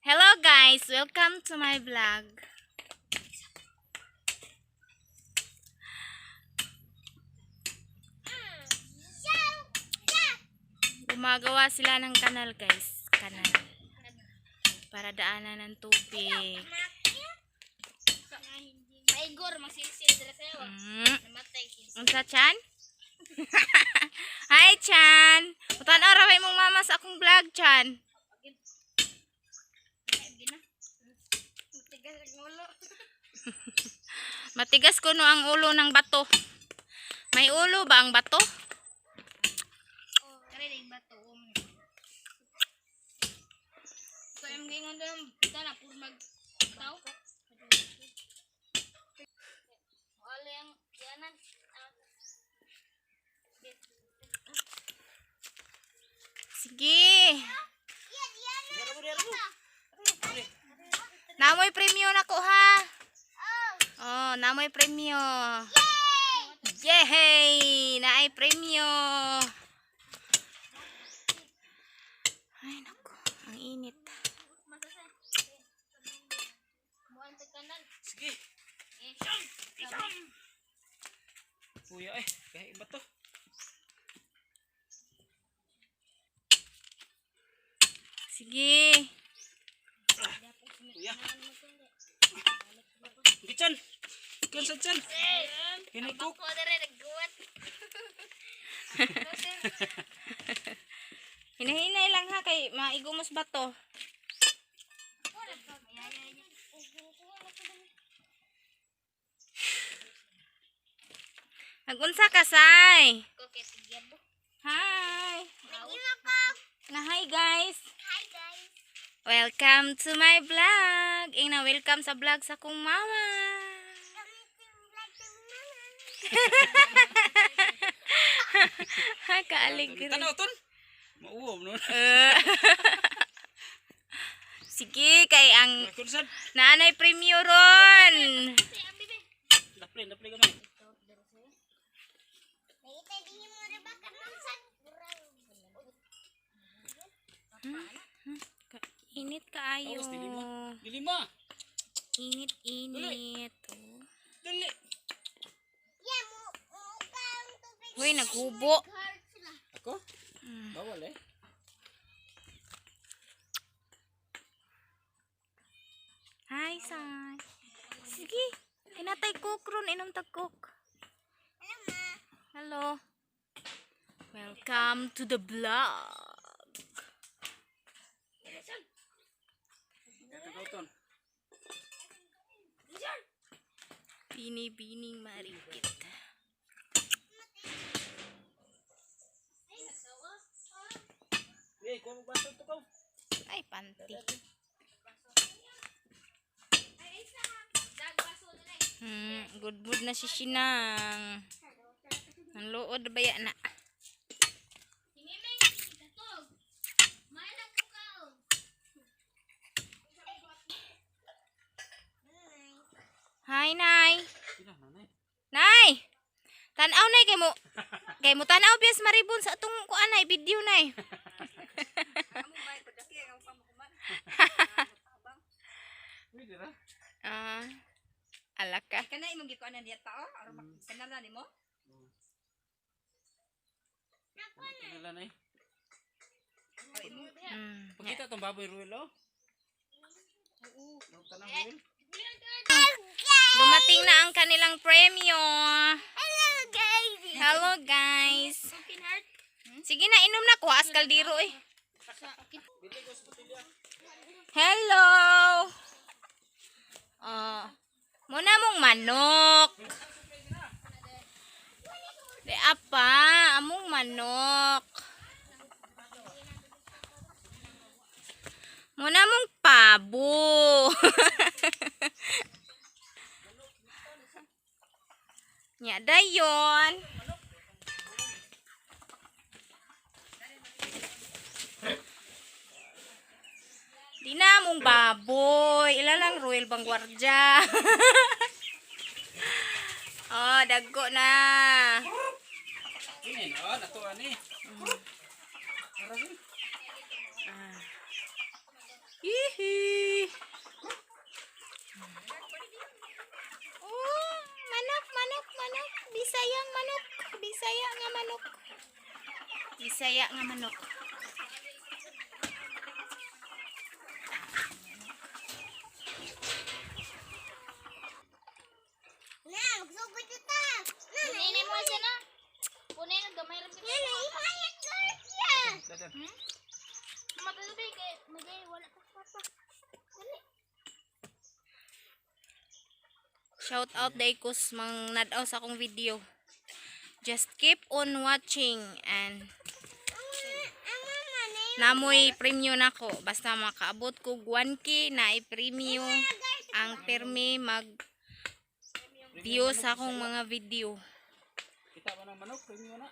Hello guys, welcome to my vlog. Gumagawa sila ng kanal guys, kanal. Para daanan ng tubig. Maigor, magsilsil dira sayo. Namatay kilsi. Unsa Chan? Hi Chan. Utan oraway mong mama sa akong vlog Chan. Matigas ang ulo. Matigas kuno ang ulo ng bato. May ulo ba ang bato? Kare ding bato. So yung gingon doon, dala pur mag tao. Wala yang yanan. Sige. Namoy premyo na ko ha. Oh, namoy premyo. Yay! Naay premyo. Ay nako, ang init. Sige. Kuya kaya iba to. Sige. Kuya. Gichan. Kan sa chan. Kinay cook. Ko dere nagguwat. Hinahinay lang ha kay maigumos bato. Nagunsa ka say? Kokit gyabo. Hi. Na hi guys. Hi guys. Welcome to my vlog. Ina welcome sa vlog sa kong mama. Kaaligri. Tanaw ton. Mauwom no. Sige kay ang Kunsan. nanay premyo ron. Dapli gamay. Init kaayo. Awas dilima. Init. Oh. Dali. Hoy, naghubo. Ako? Bawal Hi, Sai. Sige. Hinatay cook ron. Inom tag cook. Hello. Welcome to the vlog. Tanaw ton. Bini-bining marikit. Hey, kuha mo baso to ko. Ay, panty. Good mood na si Sinang. Ang lood ba yan na? Hi, Nay. Sina nanay. Nay! Tanaw, Nay. Kay mo tanaw, bias maribon sa itong kuan, Nay. Video, Nay. Pwede ra. Alaka. Kana imong gikuan na diya tao aron makanala nimo? Kanala nay. O imo Pakita tong baboy Ruel oh. Oo, tanang Ruel. Dumating na ang kanilang premyo. Hello guys. Hello, guys. Pumpkin heart. Sige na, inom na. Kuha askal diro eh. Hello. Muna mong manok. Di apa, among manok. Muna mong pabo. Nya dayon. Di na mong baboy. Ilalang Royal Vanguardia. Oh, dagko na. Ini no, nato ani. Ara Hihi. Bisaya nga manok. Na, magsugod yun ta. Punin mo siya na. Punin, gamay lang siya. Imayat ko siya. Dadan. Matalabi kay magay wala pa papa. Dali. Shout out Daikos mang nadaw sa akong video. Just keep on watching and namoy premyo nako. Basta makaabot ko 1K na i-premyo ang permi mag view sa akong mga video. Kita ba ng manok? Premium na.